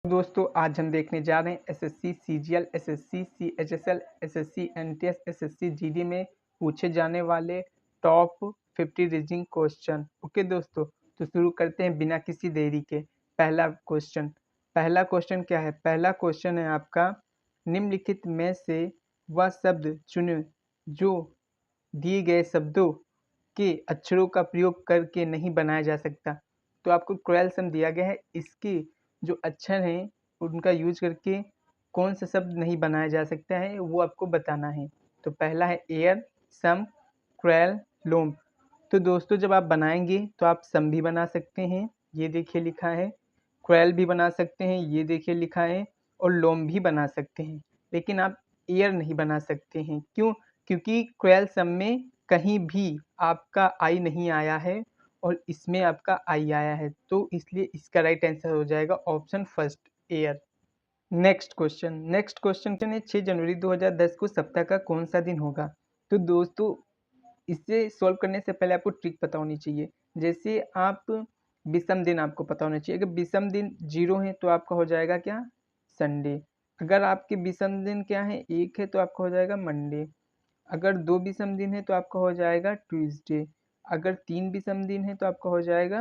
दोस्तों आज हम देखने जा रहे हैं SSC CGL, SSC CHSL, SSC NTS, SSC GD में पूछे जाने वाले टॉप 50 रीजनिंग क्वेश्चन। ओके दोस्तों, तो शुरू करते हैं बिना किसी देरी के। पहला क्वेश्चन क्या है? पहला क्वेश्चन है आपका, निम्नलिखित में से वह शब्द चुने जो दिए गए शब्दों के अक्षरों का प्रयोग करके नहीं बनाया जा सकता। तो आपको क्रोयल सम दिया गया है, इसके जो अक्षर हैं उनका यूज करके कौन सा शब्द नहीं बनाया जा सकता है वो आपको बताना है। तो पहला है एयर, सम, क्रोयल, लोम। तो दोस्तों जब आप बनाएंगे तो आप सम भी बना सकते हैं, ये देखिए लिखा है, क्रोयल भी बना सकते हैं, ये देखिए लिखा है, और लोम भी बना सकते हैं, लेकिन आप एयर नहीं बना सकते हैं। क्यों? क्योंकि क्रोयल सम में कहीं भी आपका आई नहीं आया है और इसमें आपका आई आया है, तो इसलिए इसका राइट आंसर हो जाएगा option first, air. Next question है 6 जनवरी 2010 को सप्ताह का कौन सा दिन होगा? तो दोस्तों इसे सॉल्व करने से पहले आपको ट्रिक पता होनी चाहिए। जैसे आप विषम दिन आपको पता होना चाहिए, अगर विषम दिन 0 है तो आपका हो जाएगा क्या? संडे। अगर आपके विषम दिन क्या है? 1 है तो आपका हो जाएगा मंडे। अगर 2 विषम दिन है तो आपका हो जाएगा ट्यूसडे। अगर 3 विषम दिन है तो आपका हो जाएगा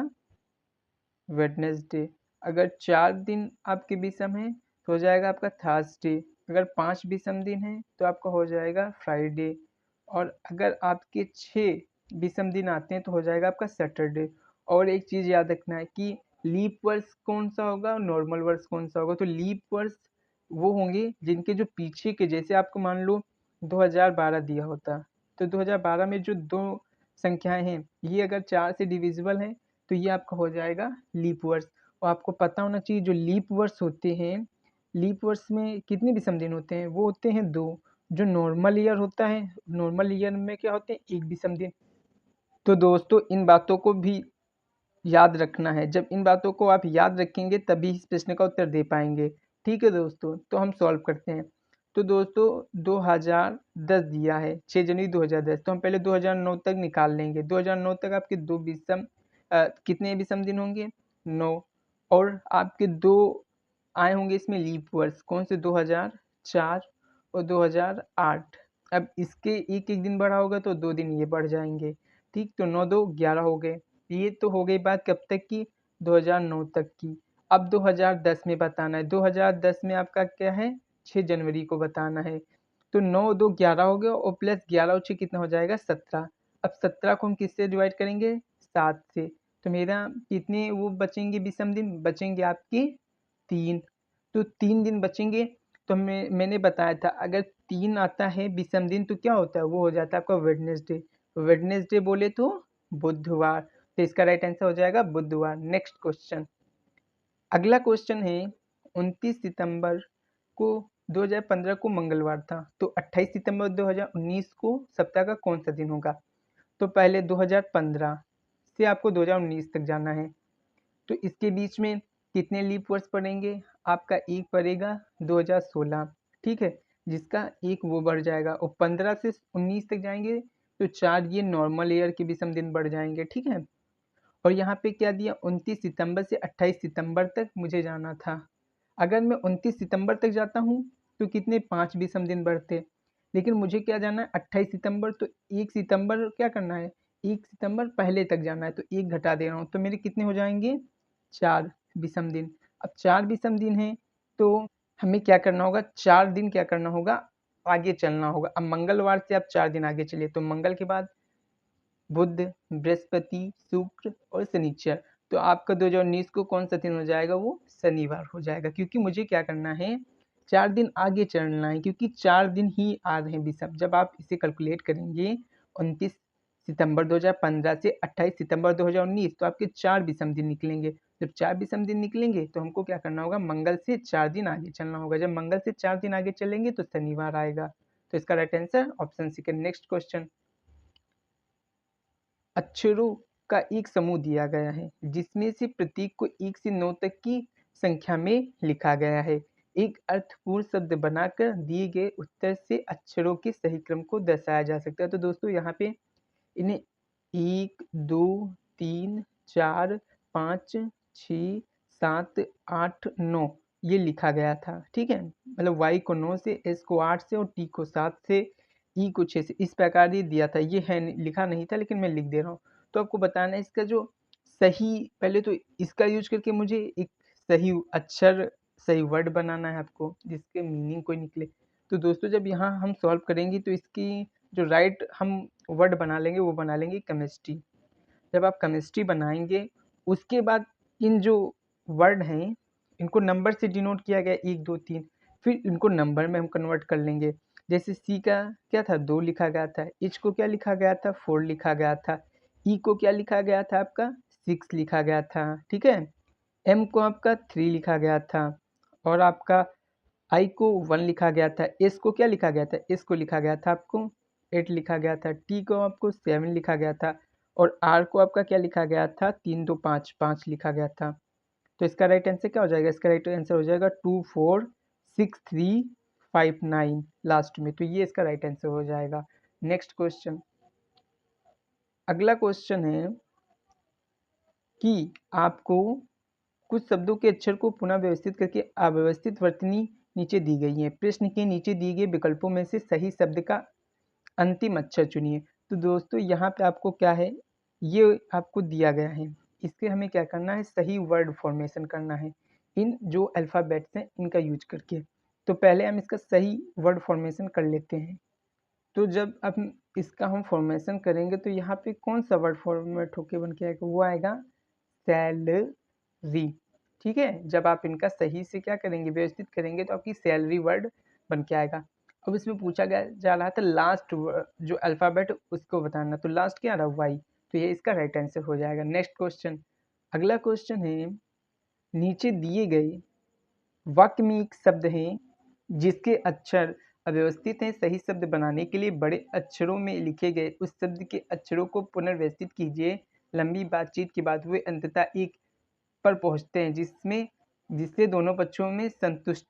वेडनेसडे। अगर 4 दिन आपके विषम है तो हो जाएगा आपका थर्सडे। अगर 5 विषम दिन है तो आपका हो जाएगा फ्राइडे। और अगर आपके 6 विषम दिन आते हैं तो हो जाएगा आपका सैटरडे। और एक चीज़ याद रखना है कि लीप वर्ष कौन सा होगा और नॉर्मल वर्ष कौन सा होगा। तो लीप वर्ष वो होंगे जिनके जो पीछे के, जैसे आपको मान लो 2012 दिया होता, तो 2012 में जो दो संख्याएं हैं ये अगर 4 से डिविजिबल हैं तो ये आपका हो जाएगा लीप वर्ष। और आपको पता होना चाहिए जो लीप वर्ष होते हैं, लीप वर्ष में कितने विषम दिन होते हैं? वो होते हैं 2। जो नॉर्मल ईयर होता है, नॉर्मल ईयर में क्या होते हैं? 1 विषम दिन। तो दोस्तों इन बातों को भी याद रखना है, जब इन बातों को आप याद रखेंगे तभी इस प्रश्न का उत्तर दे पाएंगे। ठीक है दोस्तों, तो हम सॉल्व करते हैं। तो दोस्तों 2010 दिया है, 6 जनवरी 2010, तो हम पहले 2009 तक निकाल लेंगे। 2009 तक आपके दो विषम कितने विषम दिन होंगे? 9। और आपके दो आए होंगे इसमें लीप वर्ष, कौन से? 2004 और 2008। अब इसके एक एक दिन बढ़ा होगा तो 2 दिन ये बढ़ जाएंगे। ठीक, तो 9 2 11 हो गए। ये तो हो गई बात कब तक की? 2009 तक की। अब 2010 में बताना है। 2010 में आपका क्या है? 6 जनवरी को बताना है। तो 9 2 11 हो गया और प्लस 11 और 6 कितना हो जाएगा? 17। अब 17 को हम किससे डिवाइड करेंगे? 7 से। तो मेरा कितने वो बचेंगे विषम दिन? बचेंगे आपके 3। तो 3 दिन बचेंगे। तो मैंने बताया था अगर 3 आता है विषम दिन तो क्या होता है? वो हो जाता है आपका वेडनेसडे। वेडनेसडे बोले तो बुधवार। तो इसका राइट आंसर हो जाएगा बुधवार। नेक्स्ट क्वेश्चन, अगला क्वेश्चन है 29 सितंबर को 2015 को मंगलवार था, तो 28 सितंबर 2019 को सप्ताह का कौन सा दिन होगा? तो पहले 2015 से आपको 2019 तक जाना है। तो इसके बीच में कितने लीप वर्ष पड़ेंगे? आपका एक पड़ेगा 2016, ठीक है, जिसका एक वो बढ़ जाएगा, और 15 से 19 तक जाएंगे तो 4 ये नॉर्मल ईयर के विषम दिन बढ़ जाएंगे। ठीक है, और यहाँ पे क्या दिया? 29 सितंबर से 28 सितंबर तक मुझे जाना था। अगर मैं 29 सितंबर तक जाता हूँ तो कितने? 5 विषम दिन बढ़ते। लेकिन मुझे क्या जाना है? 28 सितंबर, तो 1 सितंबर क्या करना है? 1 सितंबर पहले तक जाना है, तो 1 घटा दे रहा हूँ, तो मेरे कितने हो जाएंगे? 4 विषम दिन। अब 4 विषम दिन है तो हमें क्या करना होगा? 4 दिन क्या करना होगा? आगे चलना होगा। अब मंगलवार से आप 4 दिन आगे चलिए, तो मंगल के बाद बुध, बृहस्पति, शुक्र और शनिचर। तो आपका 2019 को कौन सा दिन हो जाएगा? वो शनिवार हो जाएगा, क्योंकि मुझे क्या करना है? 4 दिन आगे चलना है, क्योंकि 4 दिन ही आ रहे हैं विषम। जब आप इसे कैलकुलेट करेंगे 29 सितंबर 2015 से 28 सितंबर 2019, तो आपके 4 विषम दिन निकलेंगे। जब 4 विषम दिन निकलेंगे तो हमको क्या करना होगा? मंगल से 4 दिन आगे चलना होगा। जब मंगल से 4 दिन आगे चलेंगे तो शनिवार आएगा। तो इसका right answer option second. Next question, अक्षरों का एक समूह दिया गया है जिसमें से प्रत्येक को 1 से 9 तक की संख्या में लिखा गया है। एक अर्थपूर्ण शब्द बनाकर दिए गए उत्तर से अक्षरों के सही क्रम को दर्शाया जा सकता है। तो दोस्तों यहाँ पे इन्हें 1 2 3 4 5 6 7 8 9 ये लिखा गया था, ठीक है। मतलब वाई को 9 से, एस को 8 से और टी को 7 से, ई को 6 से, इस प्रकार ये दिया था। ये है लिखा नहीं था लेकिन मैं लिख दे रहा हूँ। तो आपको बताना है इसका जो सही, पहले तो इसका यूज करके मुझे एक सही अक्षर, सही वर्ड बनाना है आपको जिसके मीनिंग कोई निकले। तो दोस्तों जब यहाँ हम सॉल्व करेंगे तो इसकी जो राइट हम वर्ड बना लेंगे वो बना लेंगे केमिस्ट्री। जब आप केमिस्ट्री बनाएंगे उसके बाद इन जो वर्ड हैं इनको नंबर से डिनोट किया गया 1 2 3, फिर इनको नंबर में हम कन्वर्ट कर लेंगे। जैसे सी का क्या था 2 लिखा गया था, एच को क्या लिखा गया था 4 लिखा गया था, ई को क्या लिखा गया था आपका 6 लिखा गया था, ठीक है। एम को आपका 3 लिखा गया था और आपका आई को 1 लिखा गया था। एस को क्या लिखा गया था, एस को लिखा गया था आपको 8 लिखा गया था। टी को आपको 7 लिखा गया था और आर को आपका क्या लिखा गया था 3 2 5 5 लिखा गया था। तो इसका राइट आंसर क्या हो जाएगा, इसका राइट आंसर हो जाएगा 2 4 6 3 5 9 लास्ट में। तो ये इसका राइट आंसर हो जाएगा। नेक्स्ट क्वेश्चन, अगला क्वेश्चन है कि आपको कुछ शब्दों के अक्षर को पुनः व्यवस्थित करके अव्यवस्थित वर्तनी नीचे दी गई है। प्रश्न के नीचे दिए गए विकल्पों में से सही शब्द का अंतिम अक्षर चुनिए। तो दोस्तों यहाँ पे आपको क्या है, ये आपको दिया गया है, इसके हमें क्या करना है, सही वर्ड फॉर्मेशन करना है इन जो अल्फ़ाबेट्स हैं इनका यूज करके। तो पहले हम इसका सही वर्ड फॉर्मेशन कर लेते हैं। तो जब अब इसका हम फॉर्मेशन करेंगे तो यहाँ पे कौन सा वर्ड फॉर्मेट होके बन के आएगा, वो आएगा सैलरी, ठीक है। जब आप इनका सही से क्या करेंगे, व्यवस्थित करेंगे तो आपकी सैलरी वर्ड बन के आएगा। अब इसमें पूछा गया जा रहा था लास्ट जो अल्फ़ाबेट उसको बताना, तो लास्ट क्या आ रहा है वाई, तो ये इसका राइट आंसर हो जाएगा। नेक्स्ट क्वेश्चन, अगला क्वेश्चन है नीचे दिए गए वाक्य में एक शब्द है जिसके अक्षर अव्यवस्थित हैं, सही शब्द बनाने के लिए बड़े अक्षरों में लिखे गए उस शब्द के अक्षरों को पुनर्व्यवस्थित कीजिए। लंबी बातचीत के बाद वे अंततः एक पर पहुंचते हैं जिससे दोनों पक्षों में संतुष्ट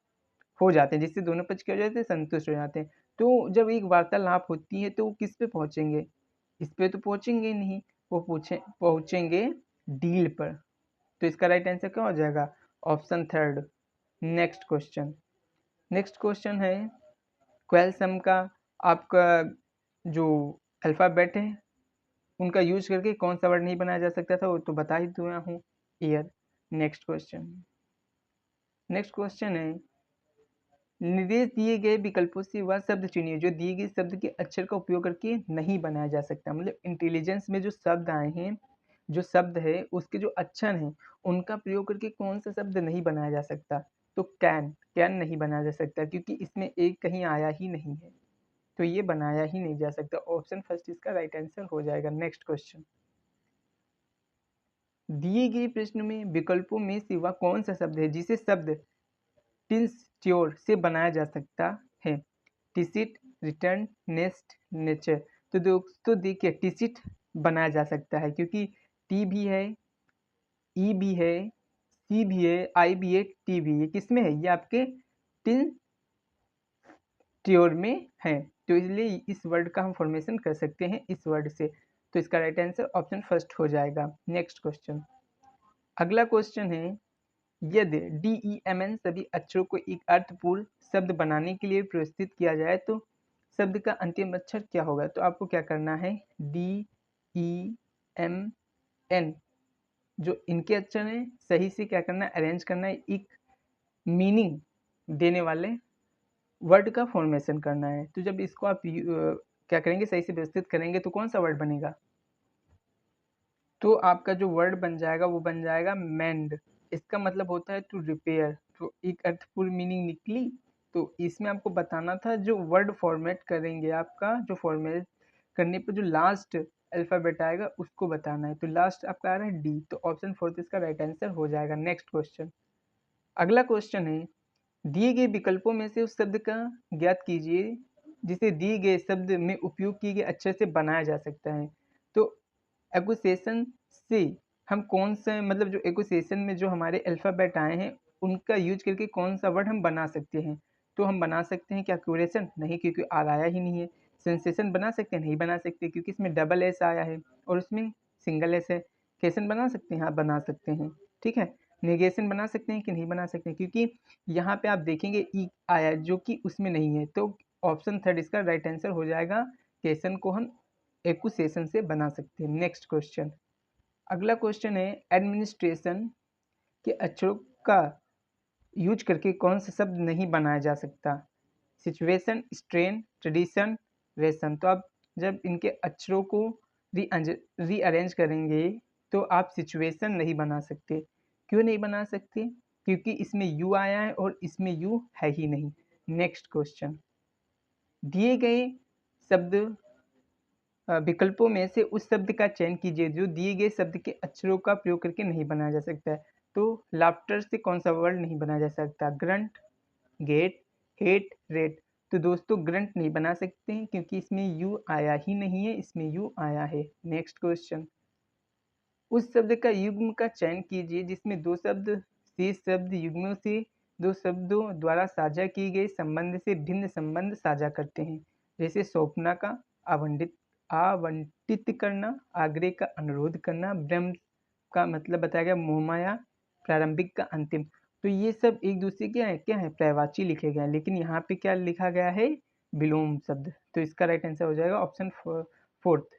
हो जाते हैं, जिससे दोनों पक्ष क्या हो जाते हैं, संतुष्ट हो जाते हैं। तो जब एक वार्तालाप होती है तो वो किस पे पहुंचेंगे, इस पे तो पहुंचेंगे नहीं, वो पहुंचेंगे डील पर। तो इसका राइट आंसर क्या हो जाएगा, option third. Next question, next question है 12 सम का आपका जो अल्फ़ाबेट है उनका यूज करके कौन सा वर्ड नहीं बनाया जा सकता था, वो तो बता ही दिया हूँ, year. Next question, next question है निर्देश दिए गए विकल्पों से वह शब्द चुनिए जो दिए गए शब्द के अक्षर का उपयोग करके नहीं बनाया जा सकता। मतलब इंटेलिजेंस में जो शब्द आए हैं, जो शब्द है उसके जो अक्षर हैं उनका प्रयोग करके कौन सा शब्द नहीं बनाया जा सकता। तो कैन, कैन नहीं बनाया जा सकता क्योंकि इसमें एक कहीं आया ही नहीं है, तो ये बनाया ही नहीं जा सकता। ऑप्शन फर्स्ट इसका राइट आंसर हो जाएगा। नेक्स्ट क्वेश्चन, दिए गए प्रश्न में विकल्पों में से वह कौन सा शब्द है जिसे शब्द टिंस्ट्योर से बनाया जा सकता है। टिसिट, रिटर्न, नेस्ट, नेचर। तो दोस्तों देखिए टिसिट बनाया जा सकता है क्योंकि टी भी है, ई भी है, सी भी है, आई भी है, टी भी है, किसमें है, ये आपके टिन ट्योर में है। तो इसलिए इस वर्ड का हम फॉर्मेशन कर सकते हैं इस वर्ड से। तो इसका राइट आंसर ऑप्शन फर्स्ट हो जाएगा। नेक्स्ट क्वेश्चन, अगला क्वेश्चन है यदि DEMN सभी अक्षरों को एक अर्थपूर्ण शब्द बनाने के लिए व्यवस्थित किया जाए तो शब्द का अंतिम अक्षर क्या होगा। तो आपको क्या करना है, DEMN जो इनके अक्षर हैं सही से क्या करना है, अरेंज करना है, एक मीनिंग देने वाले वर्ड का फॉर्मेशन करना है। तो जब इसको आप क्या करेंगे, सही से व्यवस्थित करेंगे तो कौन सा वर्ड बनेगा, तो आपका जो वर्ड बन जाएगा वो बन जाएगा मेंड। इसका मतलब होता है टू रिपेयर। तो एक अर्थपूर्ण मीनिंग निकली। तो इसमें आपको बताना था जो वर्ड फॉर्मेट करेंगे, आपका जो फॉर्मेट करने पर जो लास्ट अल्फ़ाबेट आएगा उसको बताना है। तो लास्ट आपका आ रहा है डी, तो ऑप्शन फोर्थ इसका राइट आंसर हो जाएगा। नेक्स्ट क्वेश्चन, अगला क्वेश्चन है दिए गए विकल्पों में से उस शब्द का ज्ञात कीजिए जिसे दिए गए शब्द में उपयोग किए गए अक्षर से बनाया जा सकता है। तो एसोसिएशन से हम कौन सा, मतलब जो एसोसिएशन में जो हमारे अल्फ़ाबेट आए हैं उनका यूज करके कौन सा वर्ड हम बना सकते हैं। तो हम बना सकते हैं क्या क्यूरेशन, नहीं क्योंकि आर आया ही नहीं है। सेंसेशन बना सकते हैं, नहीं बना सकते क्योंकि इसमें डबल एस आया है और उसमें सिंगल एस है। केसन बना सकते हैं, हाँ बना सकते हैं, ठीक है। नेगेशन बना सकते हैं कि नहीं बना सकते हैं, क्योंकि यहाँ पे आप देखेंगे ई आया जो कि उसमें नहीं है, तो ऑप्शन थर्ड इसका राइट आंसर हो जाएगा। क्वेश्चन को हम एक्यूसेशन से बना सकते हैं। नेक्स्ट क्वेश्चन, अगला क्वेश्चन है एडमिनिस्ट्रेशन के अक्षरों का यूज करके कौन सा शब्द नहीं बनाया जा सकता। Situation, strain, tradition, ration. तो आप जब इनके अक्षरों को रीअरेंज करेंगे तो आप सिचुएशन नहीं बना सकते। क्यों नहीं बना सकते? क्योंकि इसमें यू आया है और इसमें यू है ही नहीं। नेक्स्ट क्वेश्चन, दिए गए शब्द विकल्पों में से उस शब्द का चयन कीजिए जो दिए गए शब्द के अक्षरों का प्रयोग करके नहीं बनाया जा सकता है। तो लाफ्टर से कौन सा वर्ड नहीं बनाया जा सकता? Grunt, get, hate, rate. तो दोस्तों ग्रंट नहीं बना सकते हैं क्योंकि इसमें यू आया ही नहीं है, इसमें यू आया है। नेक्स्ट क्वेश्चन, उस शब्द का युग्म का चयन कीजिए जिसमें दो शब्द शेष शब्द युग्मों से दो शब्दों द्वारा साझा किए गए संबंध से भिन्न संबंध साझा करते हैं। जैसे स्वप्ना का आवंटित आवंटित करना, आग्रह का अनुरोध करना, ब्रह्म का मतलब बताया गया मोहमाया, प्रारंभिक का अंतिम। तो ये सब एक दूसरे क्या है पर्यायवाची लिखे गए हैं, लेकिन यहाँ पे क्या लिखा गया है? विलोम शब्द। तो इसका राइट आंसर हो जाएगा ऑप्शन फोर्थ।